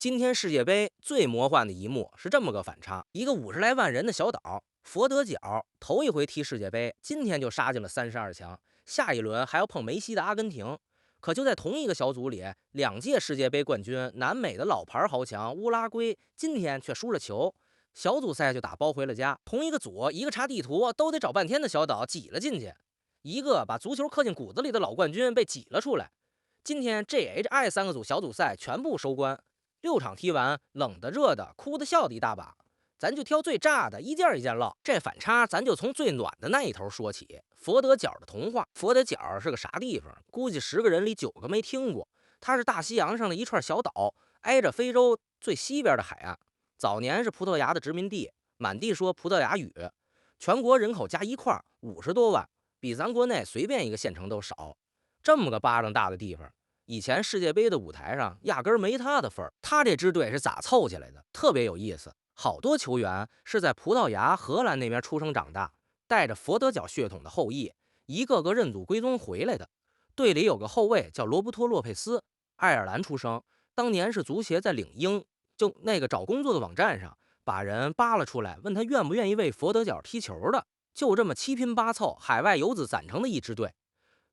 今天世界杯最魔幻的一幕是这么个反差：一个50来万人的小岛佛得角，头一回踢世界杯，今天就杀进了32强，下一轮还要碰梅西的阿根廷。可就在同一个小组里，2届世界杯冠军南美的老牌豪强乌拉圭，今天却输了球，小组赛就打包回了家。同一个组，一个查地图都得找半天的小岛挤了进去，一个把足球刻进骨子里的老冠军被挤了出来。今天 JHI 3个组小组赛全部收官。6场踢完，冷的、热的、哭的、笑的一大把，咱就挑最炸的，一件一件唠。这反差，咱就从最暖的那一头说起。佛得角的童话。佛得角是个啥地方？估计10个人里9个没听过。它是大西洋上的一串小島，挨着非洲最西边的海岸。早年是葡萄牙的殖民地，满地说葡萄牙语。全国人口加一块50多万，比咱国内随便一个县城都少。这么个巴掌大的地方，以前世界杯的舞台上压根没他的份儿。他这支队是咋凑起来的？特別有意思。好多球員是在葡萄牙、荷蘭那邊出生長大，帶着佛得角血統的後裔，一個個認祖歸宗回來的。隊裡有個後衛叫羅伯托·洛佩斯，愛爾蘭出生，當年是足協在領英，就那個找工作的網站上，把人扒了出來，問他願不願意為佛得角踢球的。就這麼七拼八湊，海外游子攒成的一支隊。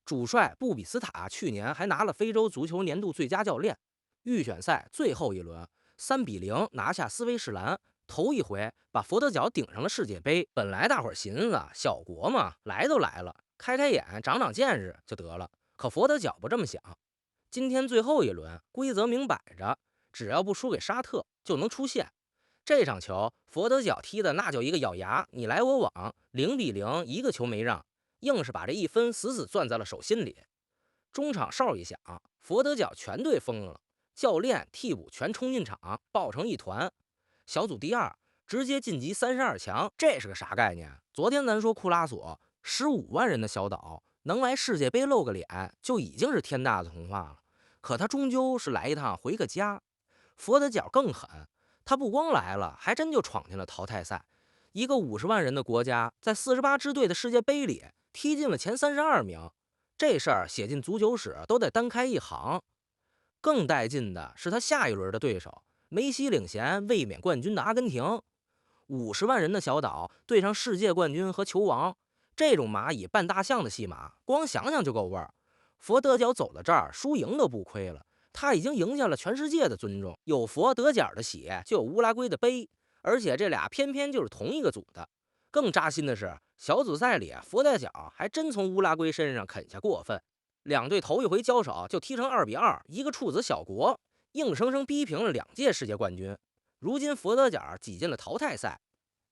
主帥布比斯塔去年還拿了非洲足球年度最佳教練。預選賽最後一輪3-0拿下斯威士蘭，頭一回把佛得角頂上了世界杯。本來大夥尋思小國嘛，來都來了，開開眼長長見識就得了。可佛得角不這麼想。今天最後一輪規則明擺着，只要不輸給沙特就能出線。這場球佛得角踢的那叫一個咬牙，你來我往，0-0一個球沒讓，硬是把這一分死死攥在了手心裡。中場哨一響，佛得角全隊瘋了，教練替補全衝進場，抱成一團。小組第2直接晉級32強，這是個啥概念？昨天咱說庫拉索15萬人的小島能來世界杯露個臉，就已經是天大的童話了。可他終究是來一趟回個家。佛得角更狠，他不光來了，還真就闖進了淘汰賽。一個50萬人的國家，在48支隊的世界杯裡踢進了前32名，這事兒寫進足球史都得單開一行。更帶勁的是他下一輪的對手，梅西領銜衛冕冠軍的阿根廷。50萬人的小島對上世界冠軍和球王，這種螞蟻扮大象的戲碼，光想想就夠味兒。佛得角走到這兒，輸贏都不虧了，他已經贏下了全世界的尊重。有佛得角的血，就有烏拉圭的杯，而且這倆偏偏就是同一個組的。更扎心的是，小組賽裡佛得角還真從烏拉圭身上啃下過分。兩隊頭一回交手就踢成2-2，一個處子小國硬生生逼平了2屆世界冠軍。如今佛得角擠進了淘汰賽，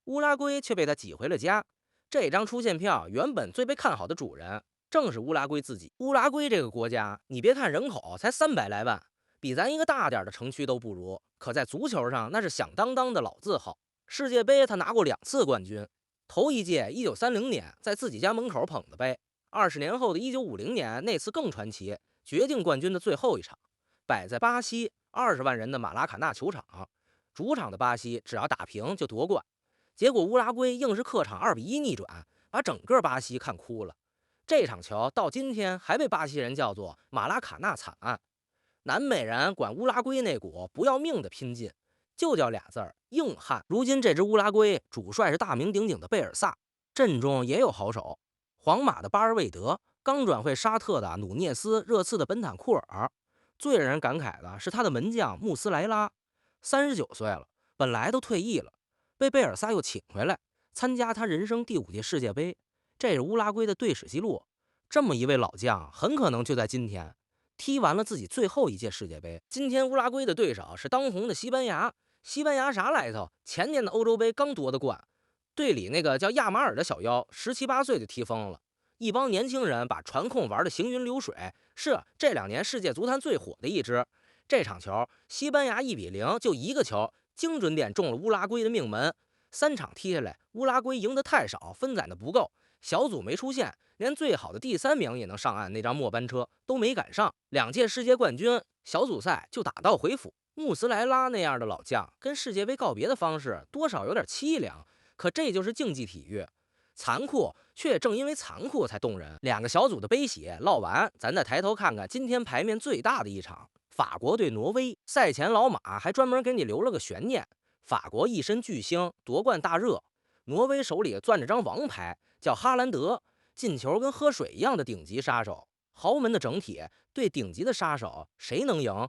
烏拉圭卻被他擠回了家。這張出線票原本最被看好的主人正是烏拉圭自己。烏拉圭這個國家，你別看人口才300來萬，比咱一個大點的城區都不如，可在足球上那是響當當的老字號。世界杯他拿過2次冠軍，頭一屆1930年在自己家門口捧的杯，20年後的1950年那次更傳奇，決定冠軍的最後一場擺在巴西20萬人的馬拉卡納球場，主場的巴西只要打平就奪冠，結果烏拉圭硬是客場2-1逆轉，把整個巴西看哭了。這場球到今天還被巴西人叫做馬拉卡納慘案。南美人管烏拉圭那股不要命的拼勁就叫倆字兒硬漢。如今這支烏拉圭主帥是大名鼎鼎的貝爾薩，陣中也有好手，皇馬的巴爾韋德，剛轉會沙特的努涅斯，熱刺的本坦庫爾。最讓人感慨的是他的門將穆斯萊拉，39歲了，本來都退役了，被貝爾薩又請回來參加他人生第5屆世界杯。這是烏拉圭的隊史記錄，這麼一位老將很可能就在今天踢完了自己最後1屆世界杯。今天烏拉圭的對手是當紅的西班牙。西班牙啥來頭？前年的歐洲杯剛奪的冠，隊裡那個叫亞馬爾的小妖17、18歲就踢瘋了，一幫年輕人把傳控玩得行雲流水，是這2年世界足壇最火的一支。這場球西班牙1-0，就一個球精準點中了烏拉圭的命門。3場踢下來，烏拉圭贏得太少，分攢的不夠，小組沒出現，連最好的第3名也能上岸那張末班車都沒趕上。2屆世界冠軍，小組賽就打道回府。穆斯萊拉那樣的老將跟世界杯告別的方式多少有點淒涼，可這就是競技體育，殘酷卻也正因為殘酷才動人。2個小組的悲喜烙完，咱再抬頭看看今天牌面最大的一場，法國對挪威，賽前老馬還專门給你留了個懸念。法國一身巨星夺冠大熱，挪威手裡攥着张王牌，叫哈蘭德，进球跟喝水一樣的頂級殺手。豪门的整體对頂級的杀手，誰能贏？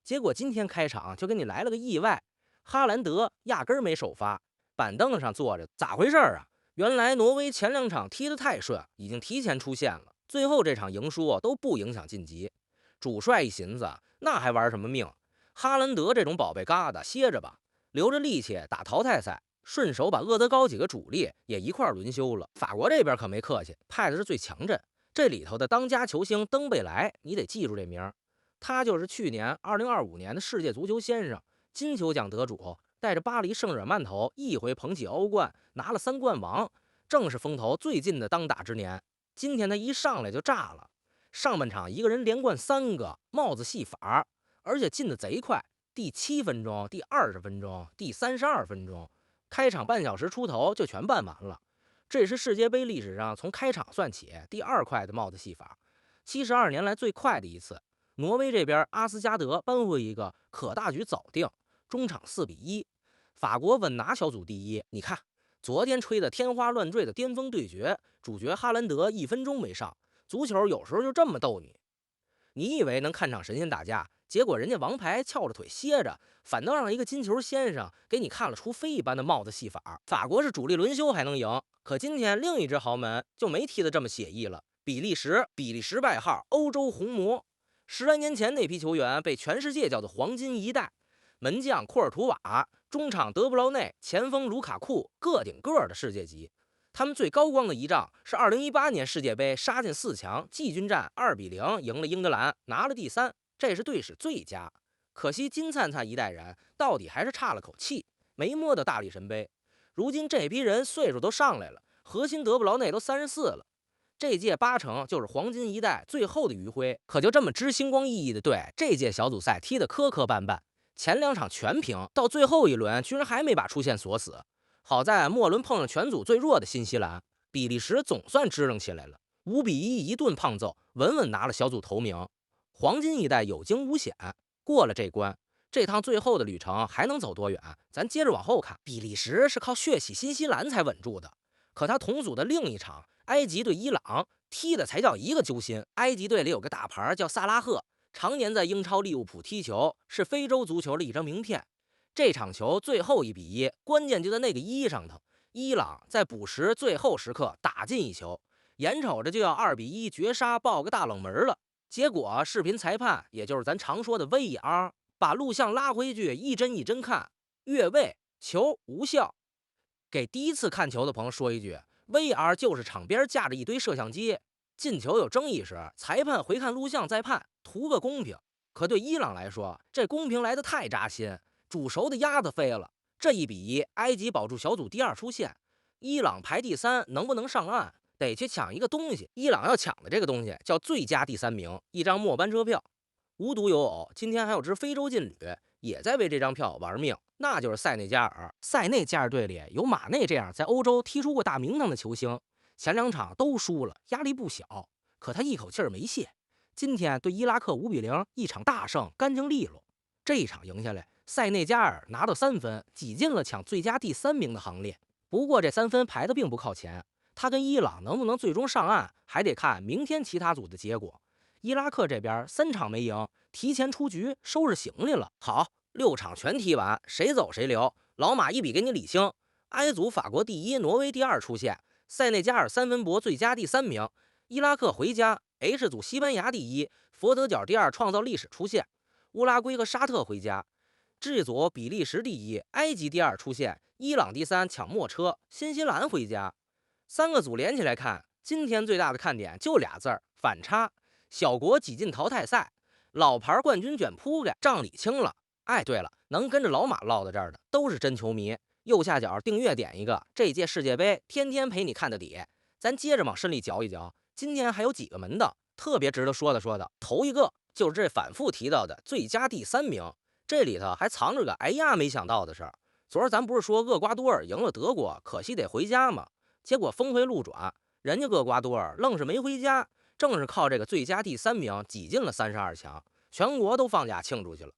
結果今天開場就給你來了個意外，哈蘭德壓根兒沒首發，板凳上坐着，咋回事啊？原來挪威前2場踢得太順，已經提前出線了，最後這場贏輸都不影響晉級。主帥一尋思，那還玩什麼命？哈蘭德這種寶貝疙瘩歇着吧，留着力氣打淘汰賽，順手把厄德高幾個主力也一塊輪休了。法國這邊可沒客氣，派的是最強陣，這裡頭的當家球星登貝萊，你得記住這名，他就是去年2025年的世界足球先生、金球獎得主，带着巴黎圣日耳曼头一回捧起欧冠，拿了3冠王，正是风头最近的当打之年。今天他一上来就炸了，上半场一個人連灌3個帽子戲法，而且進的賊快，第7分鐘、第20分鐘、第32分鐘，開場半小時出頭就全辦完了。這是世界杯歷史上從開場算起第2快的帽子戲法，72年來最快的一次。挪威這邊阿斯加德扳回一個可大局早定，中場4-1，法國穩拿小組第1。你看昨天吹得天花亂墜的巔峰對決，主角哈蘭德1分鐘沒上。足球有時候就這麼逗你，你以為能看場神仙打架，結果人家王牌翹着腿歇着，反倒讓一個金球先生給你看了出非一般的帽子戏法。法国是主力輪休還能贏，可今天另一支豪門就沒踢得這麼寫意了。比利時外號歐洲紅魔，10來年前那批球員被全世界叫做黄金一代，門將库爾图瓦，中場德布勞內，前鋒盧卡庫，個頂個的世界級。他們最高光的一仗是2018年世界杯杀进4强，季军戰2-0贏了英格蘭，拿了第3，這是隊史最佳。可惜金燦燦一代人到底還是差了口氣，沒摸到大力神杯。如今這批人歲數都上來了，核心德布勞內都34了，這屆8成就是黃金一代最後的餘暉。可就這麼支星光熠熠的隊，這屆小組賽踢得磕磕絆絆，前2場全平，到最後一輪居然還沒把出線鎖死。好在末輪碰上全組最弱的新西蘭，比利時總算支棱起來了，5-1一頓胖揍，穩穩拿了小組頭名。黃金一代有驚無險，過了這關，這趟最後的旅程還能走多遠？咱接着往後看。比利時是靠血洗新西蘭才穩住的，可他同組的另一場埃及對伊朗踢的才叫一個揪心。埃及隊裡有個大牌叫薩拉赫，常年在英超利物浦踢球，是非洲足球的一張名片。這場球最後1-1，關鍵就在那個1上頭。伊朗在補時最後時刻打進一球，眼瞅着就要2-1絕殺爆個大冷門了。結果視頻裁判，也就是咱常說的 VAR， 把錄像拉回去一帧一帧看，越位球無效。給第一次看球的朋友說一句， VAR 就是場邊架着一堆攝像機，進球有爭議時，裁判回看錄像再判，图個公平。可對伊朗來說，這公平來得太扎心，煮熟的鴨子飛了。這1-1，埃及保住小組第2出線，伊朗排第3，能不能上岸得去搶一個東西。伊朗要搶的這個東西叫最佳第3名，一張末班車票。無獨有偶，今天還有支非洲劲旅也在為這張票玩命，那就是塞內加爾。塞內加尔队裡有马內这樣在歐洲踢出過大名堂的球星，前2場都輸了，壓力不小。可他一口氣沒泄，今天對伊拉克5-0，一場大勝，乾淨利落。這一場贏下來，塞內加爾拿到3分，擠進了搶最佳第3名的行列。不過這3分排的並不靠前，他跟伊朗能不能最終上岸，還得看明天其他組的結果。伊拉克這邊3場沒贏，提前出局，收拾行李了。好，6場全踢完，誰走誰留，老馬一筆給你理清。埃組法國第1，挪威第2出線，塞內加爾3分博最佳第3名，伊拉克回家。H 組西班牙第1，佛得角第2，創造歷史出線。烏拉圭和沙特回家。G 組比利時第1，埃及第2出線，伊朗第3搶末車，新西蘭回家。3個組連起來看，今天最大的看點就倆字兒：反差。小國擠進淘汰賽，老牌冠軍卷鋪蓋，账理清了。哎，對了，能跟着老馬唠到這兒的都是真球迷。右下角訂閱點一個，這屆世界杯天天陪你看到底。咱接着往深裡嚼一嚼，今天還有幾個门道特別值得说的。头一個就是這反覆提到的最佳第3名，這裡頭還藏着個哎呀沒想到的事兒。昨兒咱不是說厄瓜多爾贏了德國，可惜得回家嗎？結果峰回路轉，人家厄瓜多爾愣是沒回家，正是靠這個最佳第3名擠進了32強。全國都放假慶祝去了。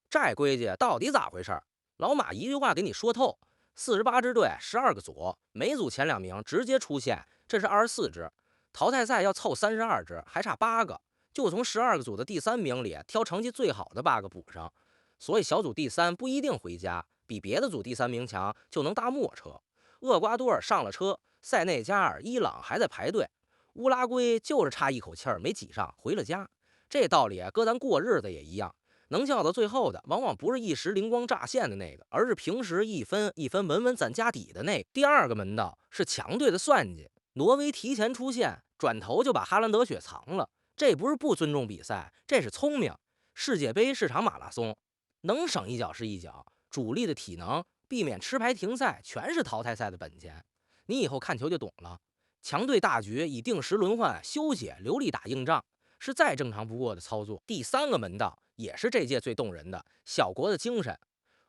這規矩到底咋回事？老馬一句話給你說透：48支队，12個組，每組前2名直接出線，這是24支。淘汰賽要湊32支，還差8個，就從12個組的第3名裡挑成績最好的8個補上。所以小組第3不一定回家，比別的組第3名強就能搭末車。厄瓜多爾上了車，塞內加爾、伊朗還在排隊，烏拉圭就是差一口气兒沒擠上，回了家。這道理擱咱過日子也一樣，能叫到最後的，往往不是一時靈光乍現的那個，而是平時一分一分穩穩攒家底的那個。第2個門道是強队的算計，挪威提前出線，轉頭就把哈蘭德雪藏了。這不是不尊重比賽，這是聰明。世界杯是場馬拉松，能省一脚是一脚，主力的體能，避免吃牌停赛，全是淘汰赛的本钱。你以後看球就懂了。强队大局以定时輪換、休息、留力打硬仗，是再正常不過的操作。第3個門道也是這屆最動人的，小國的精神。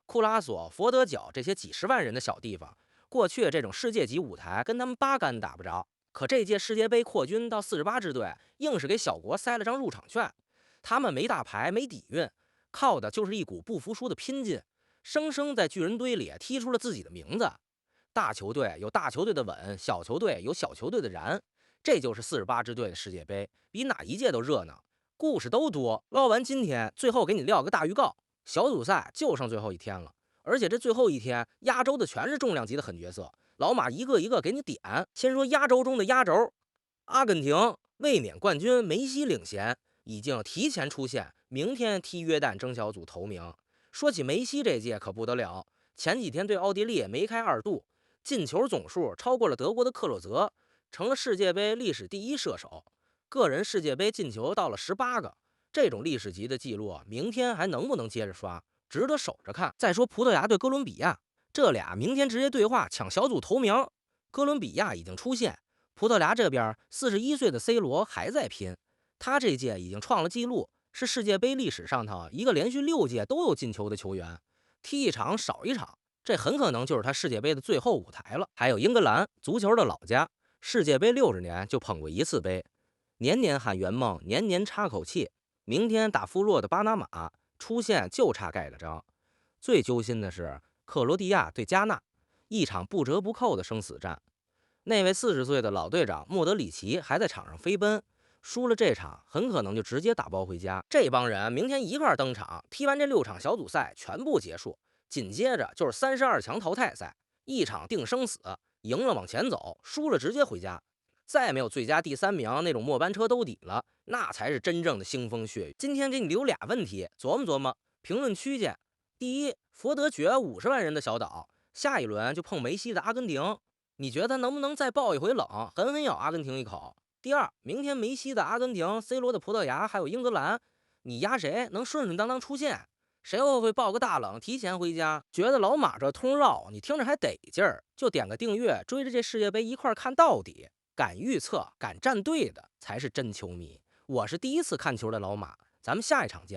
庫拉索、佛得角這些幾十萬人的小地方，過去這種世界級舞台跟他們八竿打不着。可這屆世界杯擴军到48支队，硬是給小國塞了張入场券。他們沒大牌，沒底蘊，靠的就是一股不服輸的拼劲，生生在巨人堆裡踢出了自己的名字。大球队有大球队的穩，小球队有小球队的燃，这就是48支队的世界杯，比哪一届都热鬧，故事都多。唠完今天，最後給你撂個大預告，小組賽就剩最後1天了，而且這最後1天壓軸的全是重量級的狠角色，老馬一個一個給你點。先說壓軸中的壓軸，阿根廷衛冕冠軍梅西領銜，已經提前出線，明天踢約旦爭小組头名。說起梅西這屆可不得了，前幾天對奧地利梅開2度，進球總數超過了德國的克洛澤，成了世界杯歷史第1射手，個人世界杯進球到了18個，這種歷史級的記錄，明天還能不能接着刷，值得守着看。再說葡萄牙對哥倫比亞，這倆明天直接對話搶小組頭名。哥倫比亞已經出線，葡萄牙這邊41歲的 C 羅還在拼，他這屆已經創了紀錄，是世界杯歷史上頭一個連續6屆都有進球的球員，踢一場少一場，這很可能就是他世界杯的最後舞台了。還有英格蘭，足球的老家，世界杯60年就捧過1次杯，年年喊圓夢，年年插口氣。明天打夫弱的巴拿馬，出线就差蓋个章。最揪心的是克羅地亞對加納，一場不折不扣的生死戰。那位40歲的老隊長莫德里奇還在場上飛奔，輸了這場很可能就直接打包回家。這幫人明天一塊登場，踢完這6場小組賽全部結束，緊接着就是32強淘汰賽，一場定生死，贏了往前走，輸了直接回家。再沒有最佳第3名那種末班車兜底了，那才是真正的腥風血雨。今天給你留倆問題，琢磨琢磨，評論區見。第一，佛得角50萬人的小島，下一輪就碰梅西的阿根廷，你覺得能不能再爆一回冷，狠狠咬阿根廷一口？第二，明天梅西的阿根廷、C 羅的葡萄牙還有英格蘭，你壓誰能順順當當出線？誰會爆個大冷提前回家？覺得老馬這通繞你聽着還得勁兒，就點個訂閱，追着這世界杯一塊看到底。敢預測、敢站隊的才是真球迷。我是第一次看球的老馬，咱們下一場見。